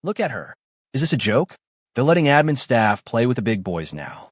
Look at her. Is this a joke? They're letting admin staff play with the big boys now.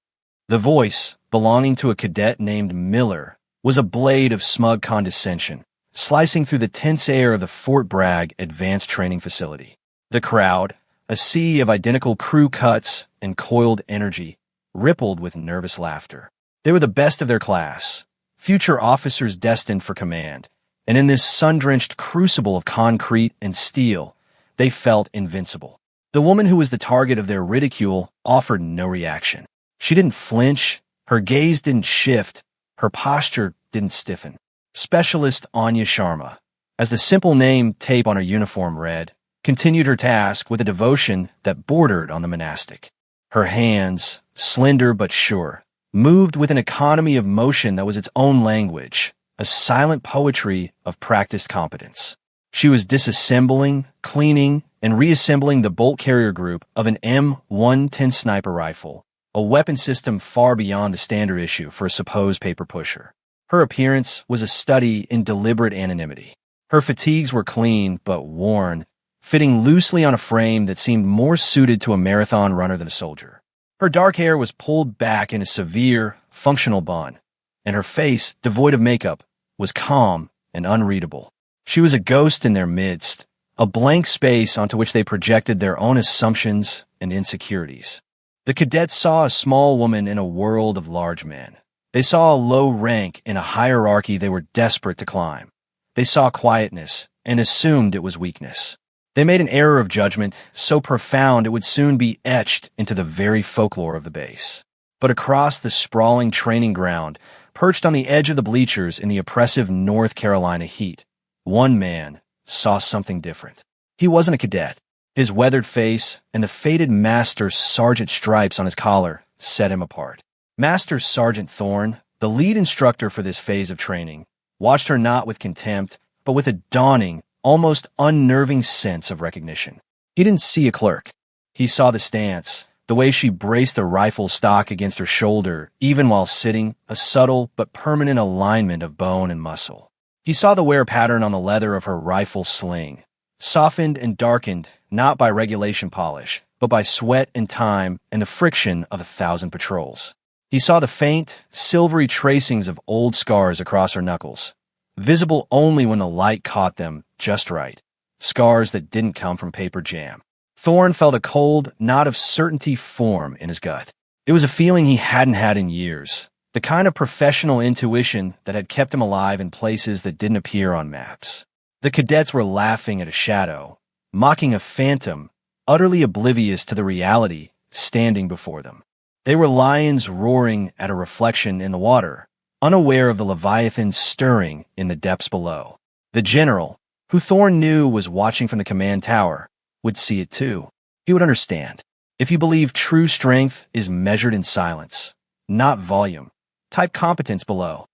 The voice, belonging to a cadet named Miller, was a blade of smug condescension, slicing through the tense air of the Fort Bragg Advanced Training Facility. The crowd, a sea of identical crew cuts and coiled energy, rippled with nervous laughter. They were the best of their class, future officers destined for command, and in this sun-drenched crucible of concrete and steel, they felt invincible. The woman who was the target of their ridicule offered no reaction. She didn't flinch, her gaze didn't shift, her posture didn't stiffen. Specialist Anya Sharma, as the simple name tape on her uniform read, continued her task with a devotion that bordered on the monastic. Her hands, slender but sure, moved with an economy of motion that was its own language, a silent poetry of practiced competence. She was disassembling, cleaning, and reassembling the bolt carrier group of an M110 sniper rifle, a weapon system far beyond the standard issue for a supposed paper pusher. Her appearance was a study in deliberate anonymity. Her fatigues were clean but worn, fitting loosely on a frame that seemed more suited to a marathon runner than a soldier. Her dark hair was pulled back in a severe, functional bun, and her face, devoid of makeup, was calm and unreadable. She was a ghost in their midst, a blank space onto which they projected their own assumptions and insecurities. The cadets saw a small woman in a world of large men. They saw a low rank in a hierarchy they were desperate to climb. They saw quietness and assumed it was weakness. They made an error of judgment so profound it would soon be etched into the very folklore of the base. But across the sprawling training ground, perched on the edge of the bleachers in the oppressive North Carolina heat, one man saw something different. He wasn't a cadet. His weathered face and the faded Master Sergeant stripes on his collar set him apart. Master Sergeant Thorne, the lead instructor for this phase of training, watched her not with contempt, but with a dawning, almost unnerving sense of recognition. He didn't see a clerk. He saw the stance, the way she braced the rifle stock against her shoulder, even while sitting, a subtle but permanent alignment of bone and muscle. He saw the wear pattern on the leather of her rifle sling, softened and darkened not by regulation polish, but by sweat and time and the friction of 1,000 patrols. He saw the faint, silvery tracings of old scars across her knuckles, visible only when the light caught them just right, scars that didn't come from paper jam. Thorne felt a cold, knot of certainty form in his gut. It was a feeling he hadn't had in years, the kind of professional intuition that had kept him alive in places that didn't appear on maps. The cadets were laughing at a shadow, mocking a phantom, utterly oblivious to the reality standing before them. They were lions roaring at a reflection in the water, unaware of the leviathan stirring in the depths below. The general, who Thorne knew was watching from the command tower, would see it too. He would understand. If you believe true strength is measured in silence, not volume, type competence below.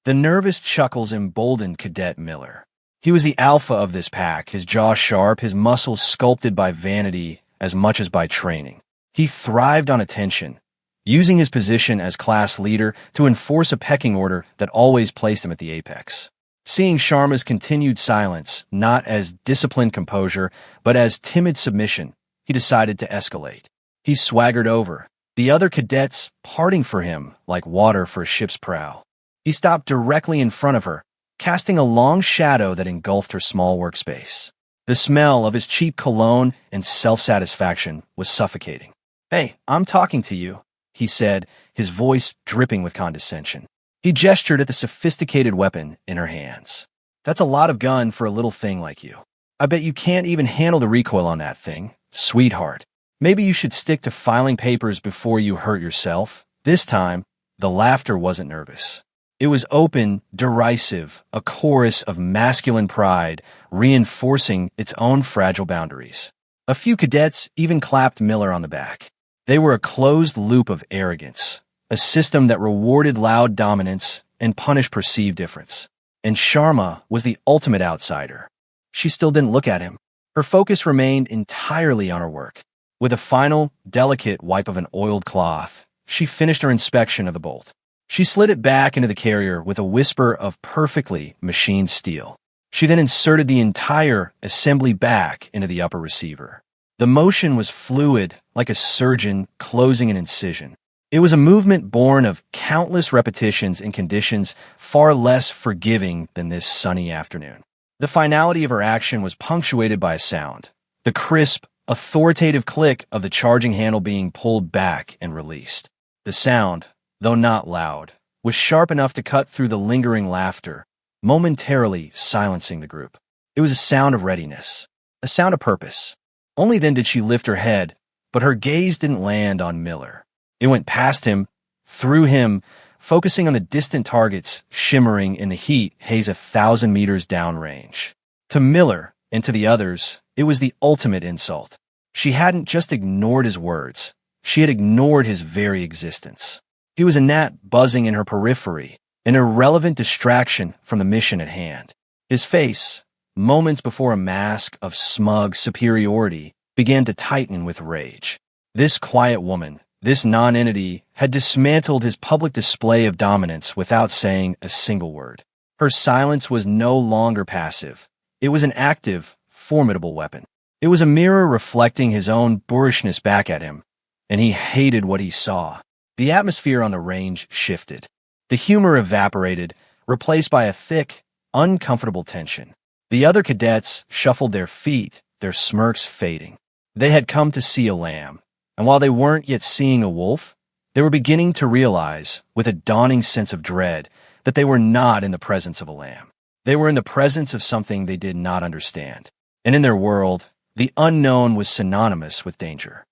The nervous chuckles emboldened Cadet Miller. He was the alpha of this pack, his jaw sharp, his muscles sculpted by vanity as much as by training. He thrived on attention, using his position as class leader to enforce a pecking order that always placed him at the apex. Seeing Sharma's continued silence, not as disciplined composure, but as timid submission, he decided to escalate. He swaggered over, the other cadets parting for him like water for a ship's prow. He stopped directly in front of her, casting a long shadow that engulfed her small workspace. The smell of his cheap cologne and self-satisfaction was suffocating. "Hey, I'm talking to you," he said, his voice dripping with condescension. He gestured at the sophisticated weapon in her hands. "That's a lot of gun for a little thing like you. I bet you can't even handle the recoil on that thing, sweetheart. Maybe you should stick to filing papers before you hurt yourself." This time, the laughter wasn't nervous. It was open, derisive, a chorus of masculine pride, reinforcing its own fragile boundaries. A few cadets even clapped Miller on the back. They were a closed loop of arrogance, a system that rewarded loud dominance and punished perceived difference. And Sharma was the ultimate outsider. She still didn't look at him. Her focus remained entirely on her work. With a final, delicate wipe of an oiled cloth, she finished her inspection of the bolt. She slid it back into the carrier with a whisper of perfectly machined steel. She then inserted the entire assembly back into the upper receiver. The motion was fluid, like a surgeon closing an incision. It was a movement born of countless repetitions in conditions far less forgiving than this sunny afternoon. The finality of her action was punctuated by a sound, the crisp, authoritative click of the charging handle being pulled back and released. The sound, though not loud, was sharp enough to cut through the lingering laughter, momentarily silencing the group. It was a sound of readiness, a sound of purpose. Only then did she lift her head, but her gaze didn't land on Miller. It went past him, through him, focusing on the distant targets shimmering in the heat haze 1,000 meters downrange. To Miller and to the others, it was the ultimate insult. She hadn't just ignored his words, she had ignored his very existence. He was a gnat buzzing in her periphery, an irrelevant distraction from the mission at hand. His face, moments before a mask of smug superiority, began to tighten with rage. This quiet woman, this non-entity, had dismantled his public display of dominance without saying a single word. Her silence was no longer passive. It was an active, formidable weapon. It was a mirror reflecting his own boorishness back at him, and he hated what he saw. The atmosphere on the range shifted. The humor evaporated, replaced by a thick, uncomfortable tension. The other cadets shuffled their feet, their smirks fading. They had come to see a lamb, and while they weren't yet seeing a wolf, they were beginning to realize, with a dawning sense of dread, that they were not in the presence of a lamb. They were in the presence of something they did not understand. And in their world, the unknown was synonymous with danger.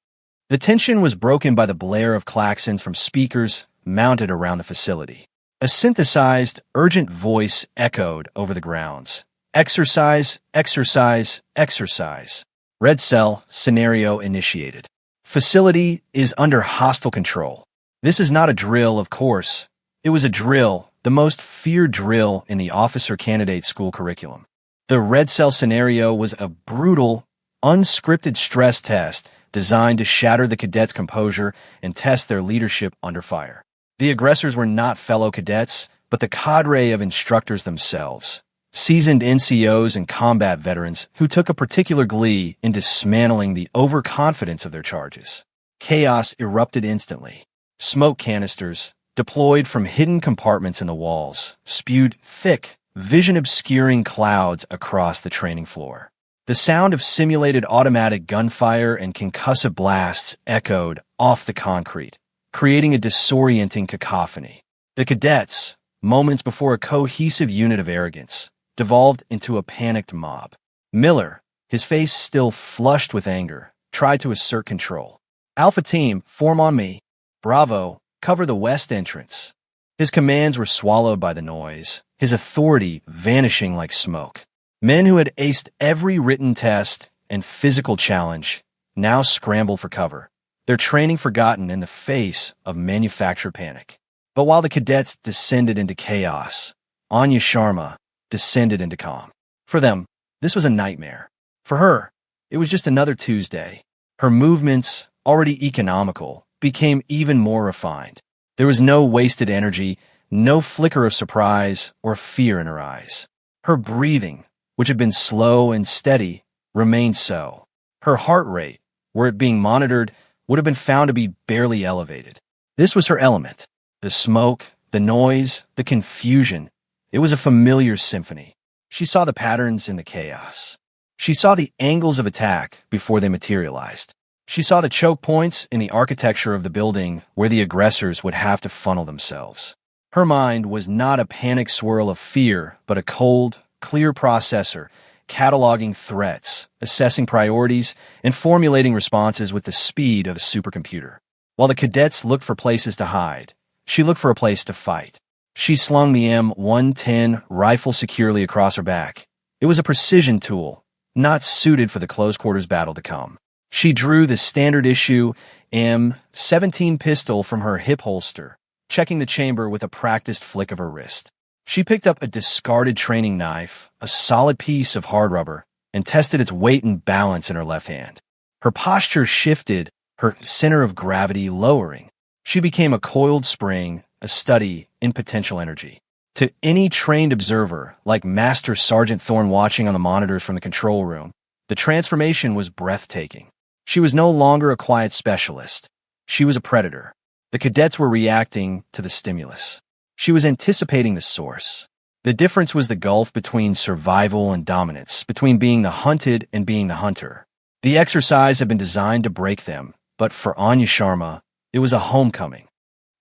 The tension was broken by the blare of klaxons from speakers mounted around the facility. A synthesized, urgent voice echoed over the grounds. Exercise, exercise, exercise. Red cell scenario initiated. Facility is under hostile control. This is not a drill, of course. It was a drill, the most feared drill in the officer candidate school curriculum. The red cell scenario was a brutal, unscripted stress test designed to shatter the cadets' composure and test their leadership under fire. The aggressors were not fellow cadets, but the cadre of instructors themselves, seasoned NCOs and combat veterans who took a particular glee in dismantling the overconfidence of their charges. Chaos erupted instantly. Smoke canisters, deployed from hidden compartments in the walls, spewed thick, vision-obscuring clouds across the training floor. The sound of simulated automatic gunfire and concussive blasts echoed off the concrete, creating a disorienting cacophony. The cadets, moments before a cohesive unit of arrogance, devolved into a panicked mob. Miller, his face still flushed with anger, tried to assert control. Alpha Team, form on me. Bravo, cover the west entrance. His commands were swallowed by the noise, his authority vanishing like smoke. Men who had aced every written test and physical challenge now scrambled for cover, their training forgotten in the face of manufactured panic. But while the cadets descended into chaos, Anya Sharma descended into calm. For them, this was a nightmare. For her, it was just another Tuesday. Her movements, already economical, became even more refined. There was no wasted energy, no flicker of surprise or fear in her eyes. Her breathing, which had been slow and steady, remained so. Her heart rate, were it being monitored, would have been found to be barely elevated. This was her element. The smoke, the noise, the confusion. It was a familiar symphony. She saw the patterns in the chaos. She saw the angles of attack before they materialized. She saw the choke points in the architecture of the building where the aggressors would have to funnel themselves. Her mind was not a panic swirl of fear, but a cold, clear processor, cataloging threats, assessing priorities, and formulating responses with the speed of a supercomputer. While the cadets looked for places to hide, she looked for a place to fight. She slung the M110 rifle securely across her back. It was a precision tool, not suited for the close-quarters battle to come. She drew the standard-issue M17 pistol from her hip holster, checking the chamber with a practiced flick of her wrist. She picked up a discarded training knife, a solid piece of hard rubber, and tested its weight and balance in her left hand. Her posture shifted, her center of gravity lowering. She became a coiled spring, a study in potential energy. To any trained observer, like Master Sergeant Thorne watching on the monitors from the control room, the transformation was breathtaking. She was no longer a quiet specialist. She was a predator. The cadets were reacting to the stimulus. She was anticipating the source. The difference was the gulf between survival and dominance, between being the hunted and being the hunter. The exercise had been designed to break them, but for Anya Sharma, it was a homecoming.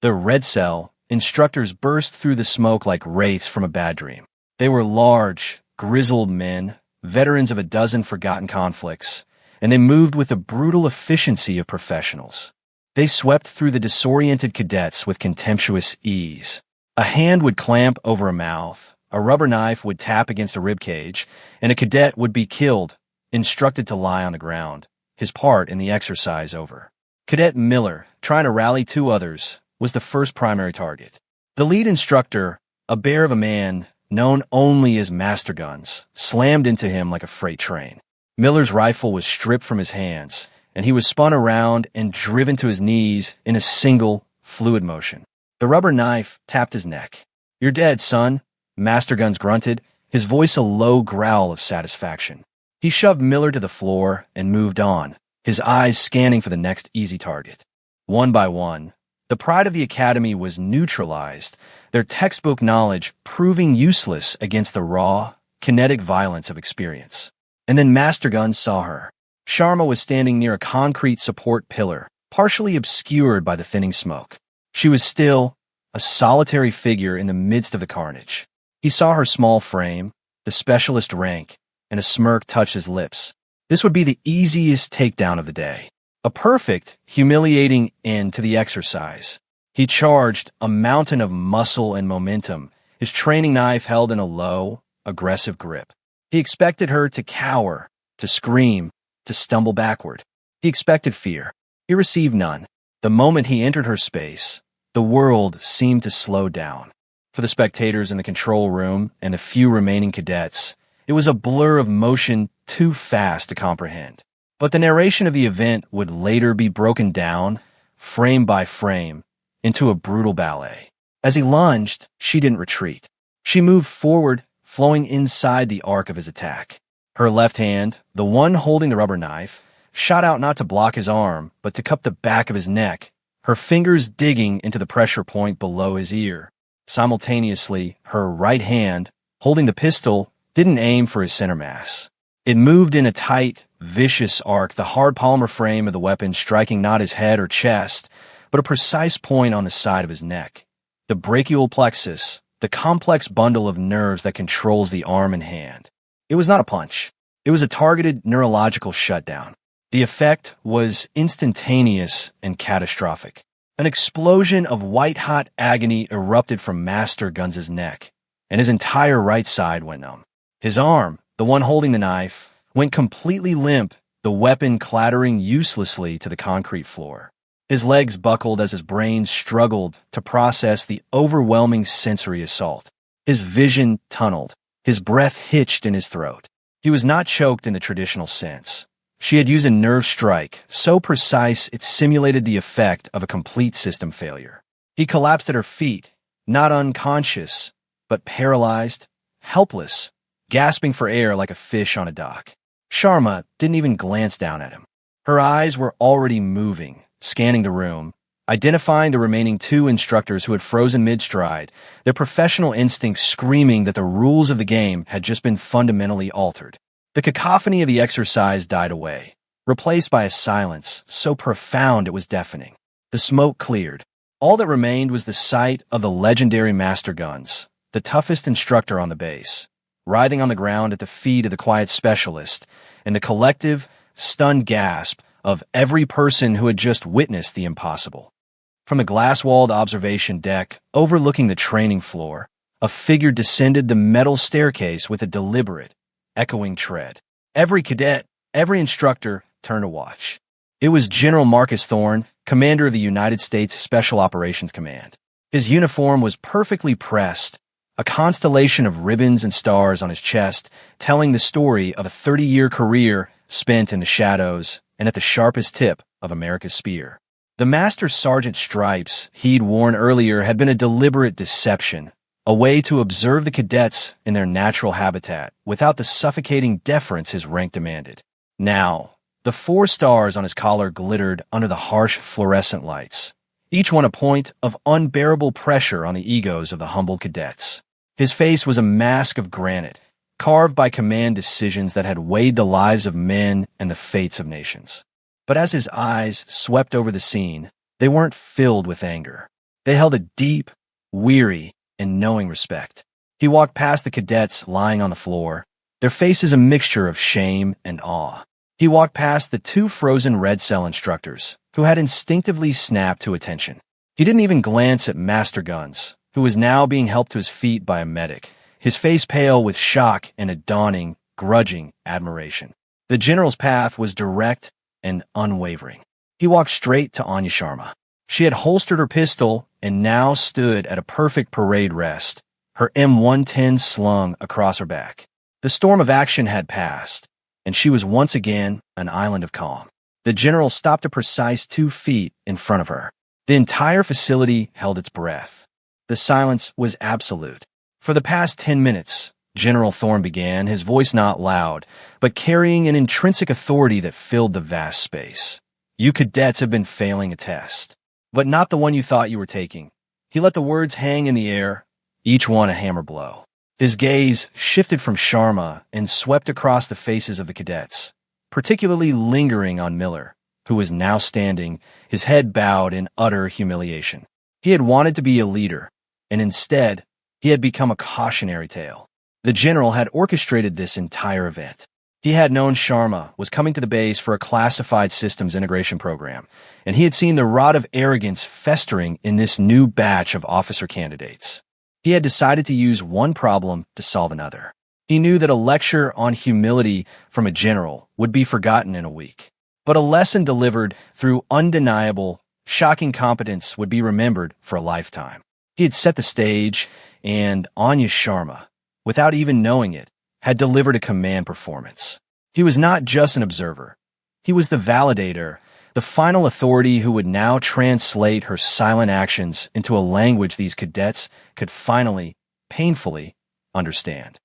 The red cell instructors burst through the smoke like wraiths from a bad dream. They were large, grizzled men, veterans of a dozen forgotten conflicts, and they moved with the brutal efficiency of professionals. They swept through the disoriented cadets with contemptuous ease. A hand would clamp over a mouth, a rubber knife would tap against a rib cage, and a cadet would be killed, instructed to lie on the ground, his part in the exercise over. Cadet Miller, trying to rally two others, was the first primary target. The lead instructor, a bear of a man known only as Master Guns, slammed into him like a freight train. Miller's rifle was stripped from his hands, and he was spun around and driven to his knees in a single, fluid motion. The rubber knife tapped his neck. "You're dead, son," Master Guns grunted, his voice a low growl of satisfaction. He shoved Miller to the floor and moved on, his eyes scanning for the next easy target. One by one, the pride of the academy was neutralized, their textbook knowledge proving useless against the raw, kinetic violence of experience. And then Master Guns saw her. Sharma was standing near a concrete support pillar, partially obscured by the thinning smoke. She was still a solitary figure in the midst of the carnage. He saw her small frame, the specialist rank, and a smirk touched his lips. This would be the easiest takedown of the day. A perfect, humiliating end to the exercise. He charged, a mountain of muscle and momentum, his training knife held in a low, aggressive grip. He expected her to cower, to scream, to stumble backward. He expected fear. He received none. The moment he entered her space, the world seemed to slow down. For the spectators in the control room and the few remaining cadets, it was a blur of motion too fast to comprehend. But the narration of the event would later be broken down, frame by frame, into a brutal ballet. As he lunged, she didn't retreat. She moved forward, flowing inside the arc of his attack. Her left hand, the one holding the rubber knife, shot out not to block his arm, but to cup the back of his neck, her fingers digging into the pressure point below his ear. Simultaneously, her right hand, holding the pistol, didn't aim for his center mass. It moved in a tight, vicious arc, the hard polymer frame of the weapon striking not his head or chest, but a precise point on the side of his neck. The brachial plexus, the complex bundle of nerves that controls the arm and hand. It was not a punch. It was a targeted neurological shutdown. The effect was instantaneous and catastrophic. An explosion of white-hot agony erupted from Master Guns' neck, and his entire right side went numb. His arm, the one holding the knife, went completely limp, the weapon clattering uselessly to the concrete floor. His legs buckled as his brain struggled to process the overwhelming sensory assault. His vision tunneled, his breath hitched in his throat. He was not choked in the traditional sense. She had used a nerve strike, so precise it simulated the effect of a complete system failure. He collapsed at her feet, not unconscious, but paralyzed, helpless, gasping for air like a fish on a dock. Sharma didn't even glance down at him. Her eyes were already moving, scanning the room, identifying the remaining two instructors who had frozen mid-stride, their professional instincts screaming that the rules of the game had just been fundamentally altered. The cacophony of the exercise died away, replaced by a silence so profound it was deafening. The smoke cleared. All that remained was the sight of the legendary Master Guns, the toughest instructor on the base, writhing on the ground at the feet of the quiet specialist, and the collective, stunned gasp of every person who had just witnessed the impossible. From the glass-walled observation deck overlooking the training floor, a figure descended the metal staircase with a deliberate, echoing tread. Every cadet, every instructor turned to watch. It was General Marcus Thorne, commander of the United States Special Operations Command. His uniform was perfectly pressed, a constellation of ribbons and stars on his chest, telling the story of a 30-year career spent in the shadows and at the sharpest tip of America's spear. The Master Sergeant stripes he'd worn earlier had been a deliberate deception, a way to observe the cadets in their natural habitat without the suffocating deference his rank demanded. Now, The 4 stars on his collar glittered under the harsh fluorescent lights, each one a point of unbearable pressure on the egos of the humble cadets. His face was a mask of granite, carved by command decisions that had weighed the lives of men and the fates of nations. But as his eyes swept over the scene, they weren't filled with anger. They held a deep, weary, and knowing respect. He walked past the cadets lying on the floor, their faces a mixture of shame and awe. He walked past the 2 frozen red cell instructors, who had instinctively snapped to attention. He didn't even glance at Master Guns, who was now being helped to his feet by a medic, his face pale with shock and a dawning, grudging admiration. The general's path was direct and unwavering. He walked straight to Anya Sharma. She had holstered her pistol and now stood at a perfect parade rest, her M110 slung across her back. The storm of action had passed, and she was once again an island of calm. The general stopped a precise 2 feet in front of her. The entire facility held its breath. The silence was absolute. For the past 10 minutes, General Thorne began, his voice not loud, but carrying an intrinsic authority that filled the vast space. You cadets have been failing a test, but not the one you thought you were taking. He let the words hang in the air, each one a hammer blow. His gaze shifted from Sharma and swept across the faces of the cadets, particularly lingering on Miller, who was now standing, his head bowed in utter humiliation. He had wanted to be a leader, and instead, he had become a cautionary tale. The general had orchestrated this entire event. He had known Sharma was coming to the base for a classified systems integration program, and he had seen the rot of arrogance festering in this new batch of officer candidates. He had decided to use one problem to solve another. He knew that a lecture on humility from a general would be forgotten in a week, but a lesson delivered through undeniable, shocking competence would be remembered for a lifetime. He had set the stage, and Anya Sharma, without even knowing it, had delivered a command performance. He was not just an observer. He was the validator, the final authority who would now translate her silent actions into a language these cadets could finally, painfully, understand.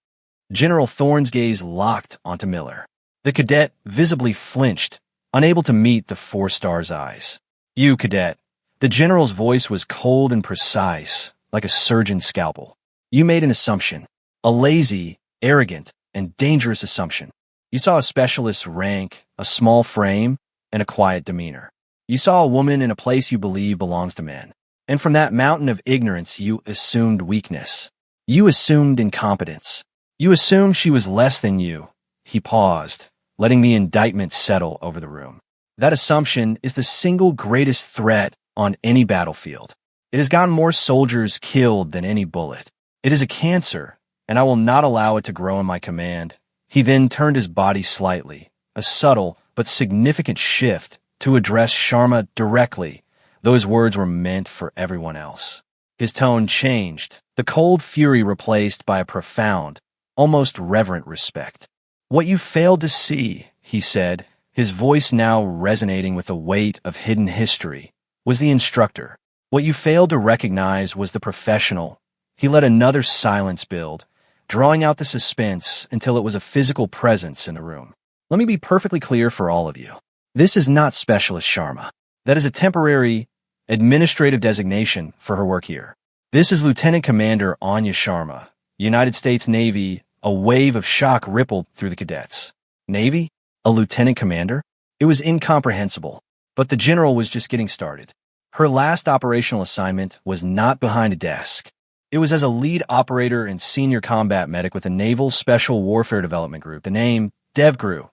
General Thorne's gaze locked onto Miller. The cadet visibly flinched, unable to meet the 4-star's eyes. You, cadet. The general's voice was cold and precise, like a surgeon's scalpel. You made an assumption. A lazy, arrogant, and dangerous assumption. You saw a specialist's rank, a small frame, and a quiet demeanor. You saw a woman in a place you believe belongs to men. And from that mountain of ignorance, you assumed weakness. You assumed incompetence. You assumed she was less than you. He paused, letting the indictment settle over the room. That assumption is the single greatest threat on any battlefield. It has gotten more soldiers killed than any bullet. It is a cancer, and I will not allow it to grow in my command. He then turned his body slightly, a subtle but significant shift to address Sharma directly, though his words were meant for everyone else. His tone changed, the cold fury replaced by a profound, almost reverent respect. What you failed to see, he said, his voice now resonating with the weight of hidden history, was the instructor. What you failed to recognize was the professional. He let another silence build, drawing out the suspense until it was a physical presence in the room. Let me be perfectly clear for all of you. This is not Specialist Sharma. That is a temporary, administrative designation for her work here. This is Lieutenant Commander Anya Sharma, United States Navy. A wave of shock rippled through the cadets. Navy? A lieutenant commander? It was incomprehensible, but the general was just getting started. Her last operational assignment was not behind a desk. It was as a lead operator and senior combat medic with the Naval Special Warfare Development Group. The name, DevGru,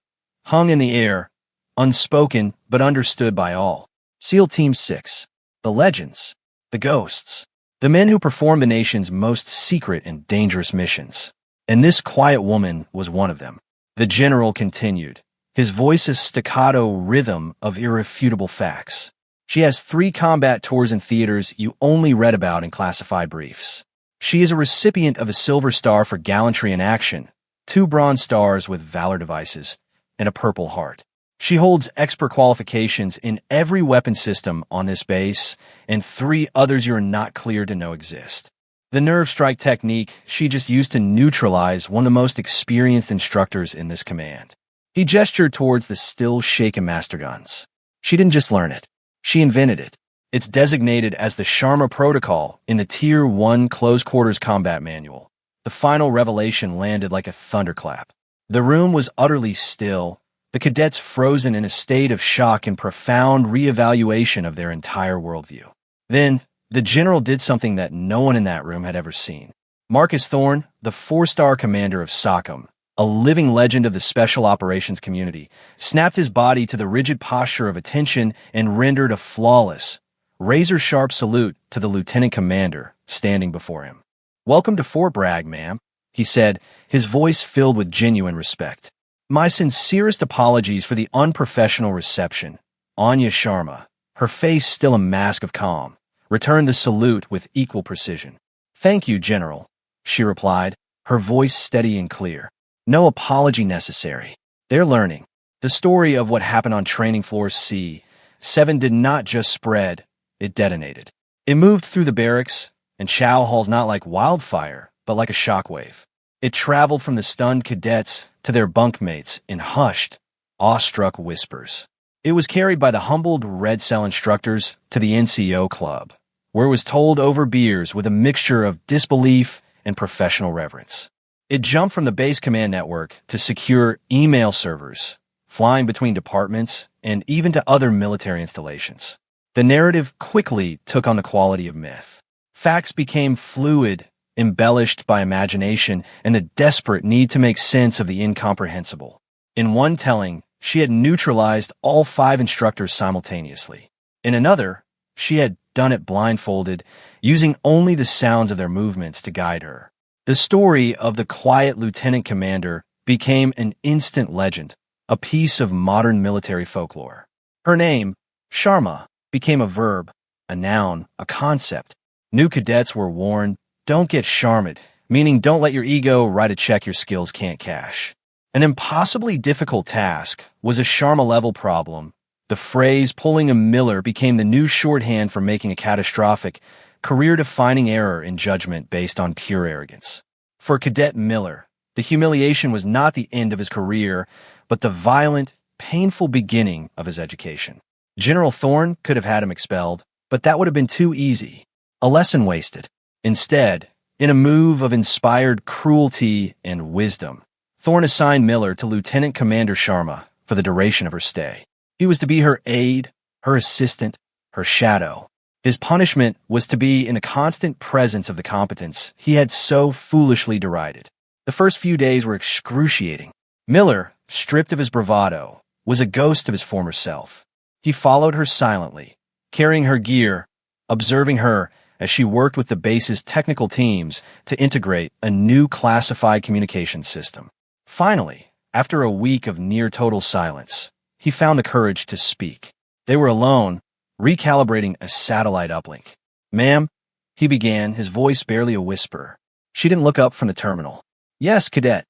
hung in the air, unspoken but understood by all. SEAL Team 6. The legends. The ghosts. The men who performed the nation's most secret and dangerous missions. And this quiet woman was one of them. The general continued, his voice's staccato rhythm of irrefutable facts. She has 3 combat tours in theaters you only read about in classified briefs. She is a recipient of a Silver Star for gallantry in action, 2 Bronze Stars with Valor devices, and a Purple Heart. She holds expert qualifications in every weapon system on this base, and 3 others you are not cleared to know exist. The nerve strike technique she just used to neutralize one of the most experienced instructors in this command. He gestured towards the still shaken master guns. She didn't just learn it. She invented it. It's designated as the Sharma Protocol in the Tier 1 Close Quarters Combat Manual. The final revelation landed like a thunderclap. The room was utterly still, the cadets frozen in a state of shock and profound reevaluation of their entire worldview. Then, the general did something that no one in that room had ever seen. Marcus Thorne, the 4-star commander of SOCOM, a living legend of the special operations community, snapped his body to the rigid posture of attention and rendered a flawless, razor-sharp salute to the lieutenant commander standing before him. "Welcome to Fort Bragg, ma'am," he said, his voice filled with genuine respect. "My sincerest apologies for the unprofessional reception." Anya Sharma, her face still a mask of calm, returned the salute with equal precision. "Thank you, General," she replied, her voice steady and clear. "No apology necessary. They're learning." The story of what happened on Training Floor C-7 did not just spread, it detonated. It moved through the barracks and chow halls not like wildfire, but like a shockwave. It traveled from the stunned cadets to their bunkmates in hushed, awestruck whispers. It was carried by the humbled Red Cell instructors to the NCO club, where it was told over beers with a mixture of disbelief and professional reverence. It jumped from the base command network to secure email servers, flying between departments and even to other military installations. The narrative quickly took on the quality of myth. Facts became fluid, embellished by imagination and the desperate need to make sense of the incomprehensible. In one telling, she had neutralized all 5 instructors simultaneously. In another, she had done it blindfolded, using only the sounds of their movements to guide her. The story of the quiet lieutenant commander became an instant legend, a piece of modern military folklore. Her name, Sharma, became a verb, a noun, a concept. New cadets were warned, "Don't get Sharmed," meaning don't let your ego write a check your skills can't cash. An impossibly difficult task was a Sharma-level problem. The phrase "pulling a Miller" became the new shorthand for making a catastrophic, career-defining error in judgment based on pure arrogance. For Cadet Miller, the humiliation was not the end of his career, but the violent, painful beginning of his education. General Thorne could have had him expelled, but that would have been too easy. A lesson wasted. Instead, in a move of inspired cruelty and wisdom, Thorne assigned Miller to Lieutenant Commander Sharma for the duration of her stay. He was to be her aide, her assistant, her shadow. His punishment was to be in the constant presence of the competence he had so foolishly derided. The first few days were excruciating. Miller, stripped of his bravado, was a ghost of his former self. He followed her silently, carrying her gear, observing her as she worked with the base's technical teams to integrate a new classified communications system. Finally, after a week of near-total silence, he found the courage to speak. They were alone, recalibrating a satellite uplink. "Ma'am," he began, his voice barely a whisper. She didn't look up from the terminal. "Yes, Cadet.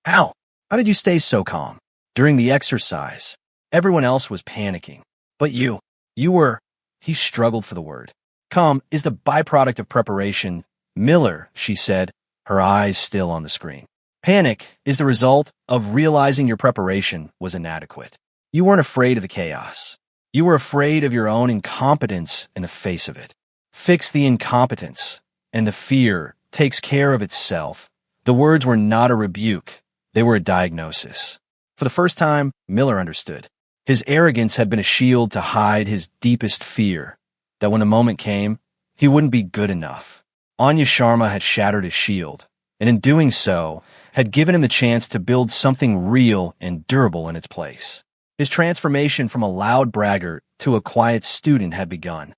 How did you stay so calm during the exercise? Everyone else was panicking. But you were..." He struggled for the word. "Calm is the byproduct of preparation, Miller," she said, her eyes still on the screen. "Panic is the result of realizing your preparation was inadequate. You weren't afraid of the chaos. You were afraid of your own incompetence in the face of it. Fix the incompetence, and the fear takes care of itself." The words were not a rebuke. They were a diagnosis. For the first time, Miller understood. His arrogance had been a shield to hide his deepest fear, that when the moment came, he wouldn't be good enough. Anya Sharma had shattered his shield, and in doing so, had given him the chance to build something real and durable in its place. His transformation from a loud braggart to a quiet student had begun.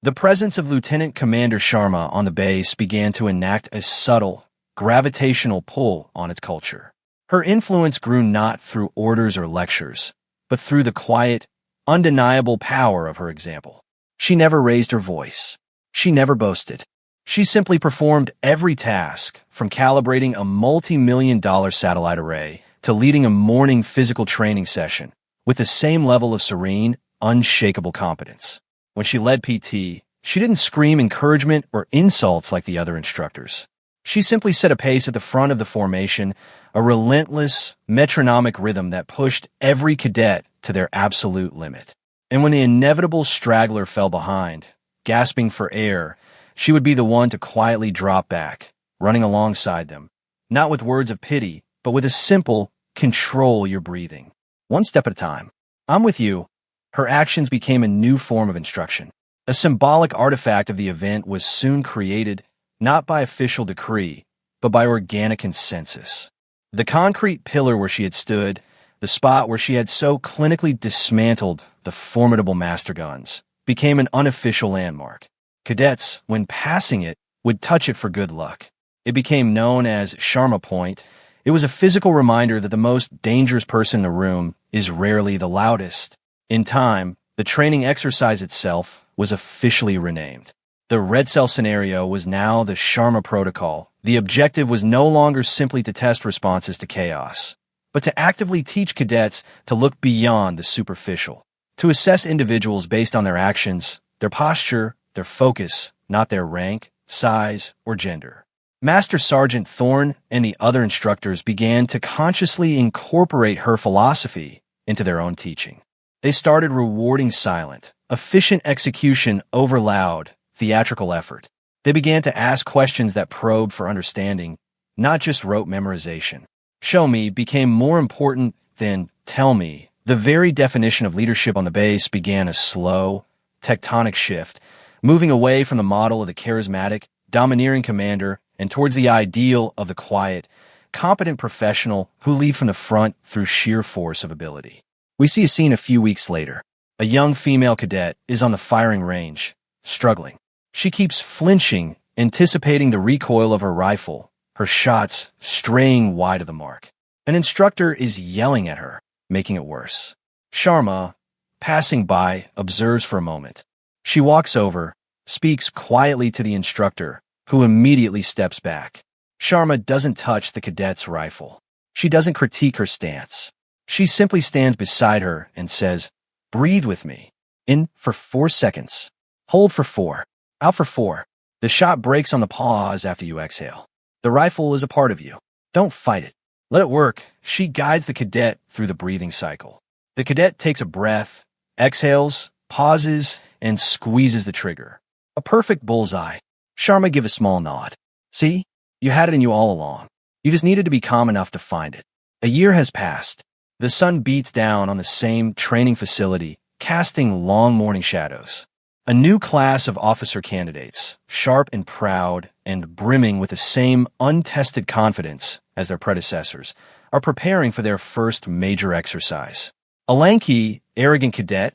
The presence of Lieutenant Commander Sharma on the base began to enact a subtle, gravitational pull on its culture. Her influence grew not through orders or lectures, but through the quiet, undeniable power of her example. She never raised her voice. She never boasted. She simply performed every task, from calibrating a multi-million-dollar satellite array to leading a morning physical training session, with the same level of serene, unshakable competence. When she led PT, she didn't scream encouragement or insults like the other instructors. She simply set a pace at the front of the formation, a relentless, metronomic rhythm that pushed every cadet to their absolute limit. And when the inevitable straggler fell behind, gasping for air, she would be the one to quietly drop back, running alongside them, not with words of pity, but with a simple, control your breathing. One step at a time. I'm with you. Her actions became a new form of instruction. A symbolic artifact of the event was soon created, not by official decree, but by organic consensus. The concrete pillar where she had stood, the spot where she had so clinically dismantled the formidable master guns, became an unofficial landmark. Cadets, when passing it, would touch it for good luck. It became known as Sharma Point. It was a physical reminder that the most dangerous person in the room is rarely the loudest. In time, the training exercise itself was officially renamed. The red cell scenario was now the Sharma Protocol. The objective was no longer simply to test responses to chaos, but to actively teach cadets to look beyond the superficial, to assess individuals based on their actions, their posture, their focus, not their rank, size, or gender. Master Sergeant Thorne and the other instructors began to consciously incorporate her philosophy into their own teaching. They started rewarding silent, efficient execution over loud, theatrical effort. They began to ask questions that probed for understanding, not just rote memorization. Show me became more important than tell me. The very definition of leadership on the base began a slow, tectonic shift, moving away from the model of the charismatic, domineering commander and towards the ideal of the quiet, competent professional who lead from the front through sheer force of ability. We see a scene a few weeks later. A young female cadet is on the firing range, struggling. She keeps flinching, anticipating the recoil of her rifle, her shots straying wide of the mark. An instructor is yelling at her, making it worse. Sharma, passing by, observes for a moment. She walks over, speaks quietly to the instructor, who immediately steps back. Sharma doesn't touch the cadet's rifle. She doesn't critique her stance. She simply stands beside her and says, "Breathe with me. In for 4 seconds. Hold for 4. Out for 4. The shot breaks on the pause after you exhale. The rifle is a part of you. Don't fight it. Let it work." She guides the cadet through the breathing cycle. The cadet takes a breath, exhales, pauses, and squeezes the trigger. A perfect bullseye. Sharma gives a small nod. "See? You had it in you all along. You just needed to be calm enough to find it." A year has passed. The sun beats down on the same training facility, casting long morning shadows. A new class of officer candidates, sharp and proud and brimming with the same untested confidence as their predecessors, are preparing for their first major exercise. A lanky, arrogant cadet,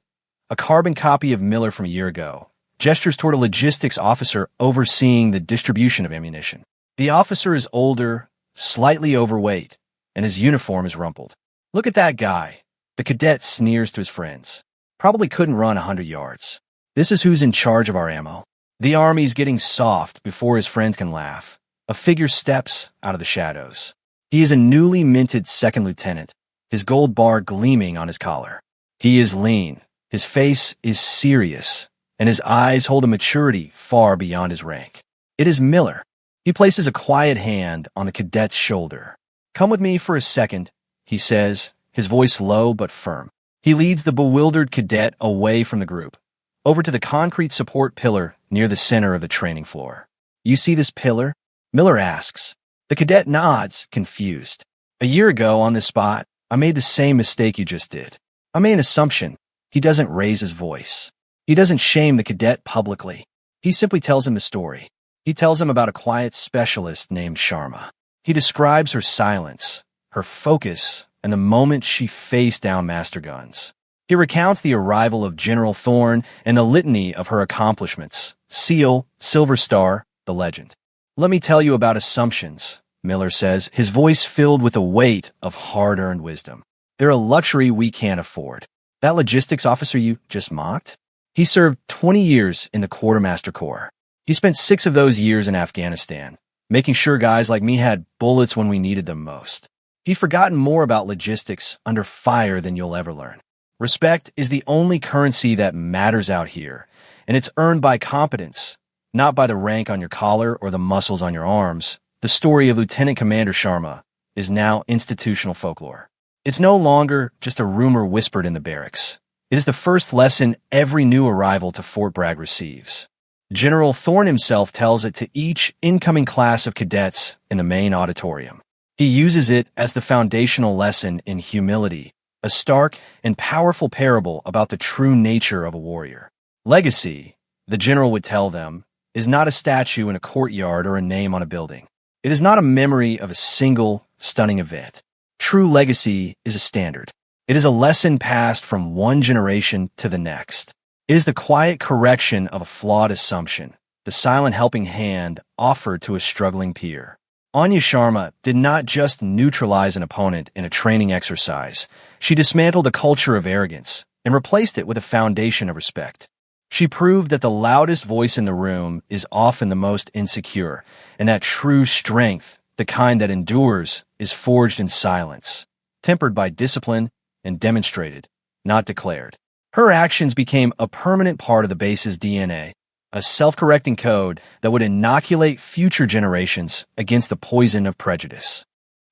a carbon copy of Miller from a year ago, gestures toward a logistics officer overseeing the distribution of ammunition. The officer is older, slightly overweight, and his uniform is rumpled. "Look at that guy." The cadet sneers to his friends. "Probably couldn't run 100 yards. This is who's in charge of our ammo." The army's getting soft before his friends can laugh. A figure steps out of the shadows. He is a newly minted second lieutenant, his gold bar gleaming on his collar. He is lean, his face is serious, and his eyes hold a maturity far beyond his rank. It is Miller. He places a quiet hand on the cadet's shoulder. "Come with me for a second," he says, his voice low but firm. He leads the bewildered cadet away from the group, over to the concrete support pillar near the center of the training floor. "You see this pillar?" Miller asks. The cadet nods, confused. "A year ago on this spot, I made the same mistake you just did. I made an assumption." He doesn't raise his voice. He doesn't shame the cadet publicly. He simply tells him the story. He tells him about a quiet specialist named Sharma. He describes her silence, her focus, and the moment she faced down master guns. He recounts the arrival of General Thorne and a litany of her accomplishments: SEAL, Silver Star, the legend. "Let me tell you about assumptions," Miller says, his voice filled with the weight of hard-earned wisdom. "They're a luxury we can't afford. That logistics officer you just mocked? He served 20 years in the Quartermaster Corps. He spent 6 of those years in Afghanistan, making sure guys like me had bullets when we needed them most. He's forgotten more about logistics under fire than you'll ever learn. Respect is the only currency that matters out here, and it's earned by competence, not by the rank on your collar or the muscles on your arms." The story of Lieutenant Commander Sharma is now institutional folklore. It's no longer just a rumor whispered in the barracks. It is the first lesson every new arrival to Fort Bragg receives. General Thorne himself tells it to each incoming class of cadets in the main auditorium. He uses it as the foundational lesson in humility, a stark and powerful parable about the true nature of a warrior. Legacy, the general would tell them, is not a statue in a courtyard or a name on a building. It is not a memory of a single, stunning event. True legacy is a standard. It is a lesson passed from one generation to the next. It is the quiet correction of a flawed assumption, the silent helping hand offered to a struggling peer. Anya Sharma did not just neutralize an opponent in a training exercise. She dismantled a culture of arrogance and replaced it with a foundation of respect. She proved that the loudest voice in the room is often the most insecure, and that true strength, the kind that endures, is forged in silence, tempered by discipline and demonstrated, not declared. Her actions became a permanent part of the base's DNA, a self-correcting code that would inoculate future generations against the poison of prejudice.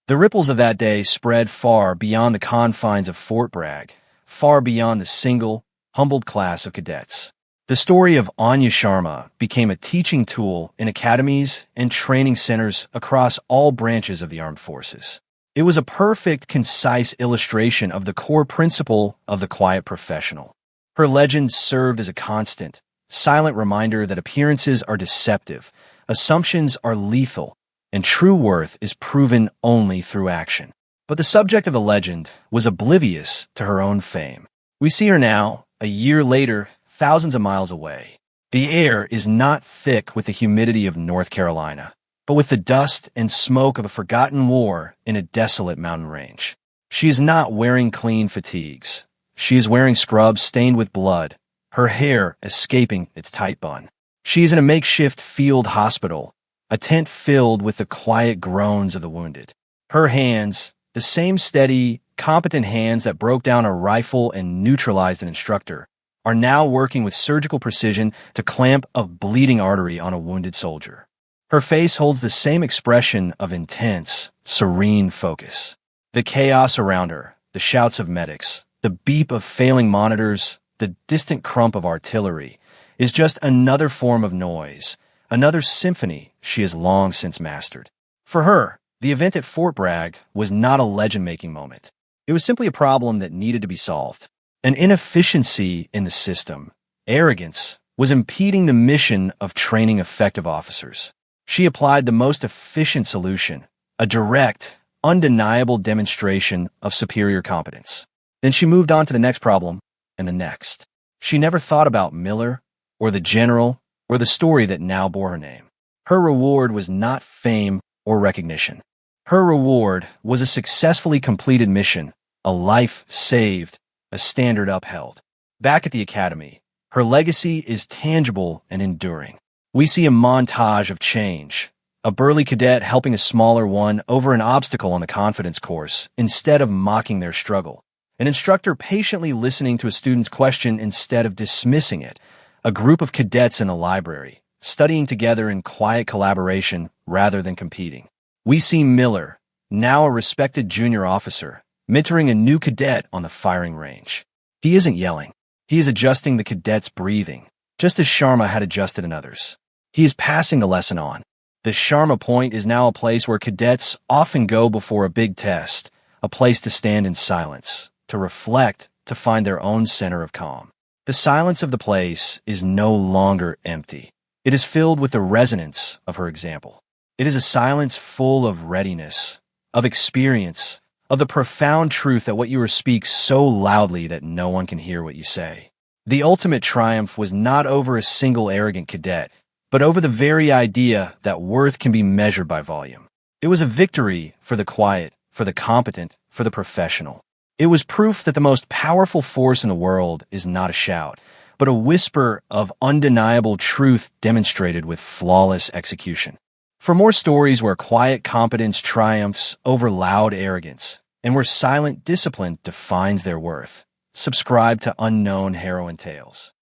The ripples of that day spread far beyond the confines of Fort Bragg, far beyond the single, humbled class of cadets. The story of Anya Sharma became a teaching tool in academies and training centers across all branches of the armed forces. It was a perfect, concise illustration of the core principle of the quiet professional. Her legend served as a constant, silent reminder that appearances are deceptive, assumptions are lethal, and true worth is proven only through action. But the subject of the legend was oblivious to her own fame. We see her now, a year later, thousands of miles away. The air is not thick with the humidity of North Carolina, but with the dust and smoke of a forgotten war in a desolate mountain range. She is not wearing clean fatigues. She is wearing scrubs stained with blood, her hair escaping its tight bun. She is in a makeshift field hospital, a tent filled with the quiet groans of the wounded. Her hands, the same steady, competent hands that broke down a rifle and neutralized an instructor, are now working with surgical precision to clamp a bleeding artery on a wounded soldier. Her face holds the same expression of intense, serene focus. The chaos around her, the shouts of medics, the beep of failing monitors, the distant crump of artillery, is just another form of noise, another symphony she has long since mastered. For her, the event at Fort Bragg was not a legend-making moment. It was simply a problem that needed to be solved. An inefficiency in the system, arrogance, was impeding the mission of training effective officers. She applied the most efficient solution, a direct, undeniable demonstration of superior competence. Then she moved on to the next problem and the next. She never thought about Miller or the general or the story that now bore her name. Her reward was not fame or recognition. Her reward was a successfully completed mission, a life saved, a standard upheld. Back at the academy, her legacy is tangible and enduring. We see a montage of change, a burly cadet helping a smaller one over an obstacle on the confidence course instead of mocking their struggle, an instructor patiently listening to a student's question instead of dismissing it, a group of cadets in a library, studying together in quiet collaboration rather than competing. We see Miller, now a respected junior officer, mentoring a new cadet on the firing range. He isn't yelling. He is adjusting the cadet's breathing, just as Sharma had adjusted in others. He is passing the lesson on. The Sharma Point is now a place where cadets often go before a big test, a place to stand in silence, to reflect, to find their own center of calm. The silence of the place is no longer empty. It is filled with the resonance of her example. It is a silence full of readiness, of experience, of the profound truth that what you speaks so loudly that no one can hear what you say. The ultimate triumph was not over a single arrogant cadet, but over the very idea that worth can be measured by volume. It was a victory for the quiet, for the competent, for the professional. It was proof that the most powerful force in the world is not a shout, but a whisper of undeniable truth demonstrated with flawless execution. For more stories where quiet competence triumphs over loud arrogance, and where silent discipline defines their worth, subscribe to Unknown Heroine Tales.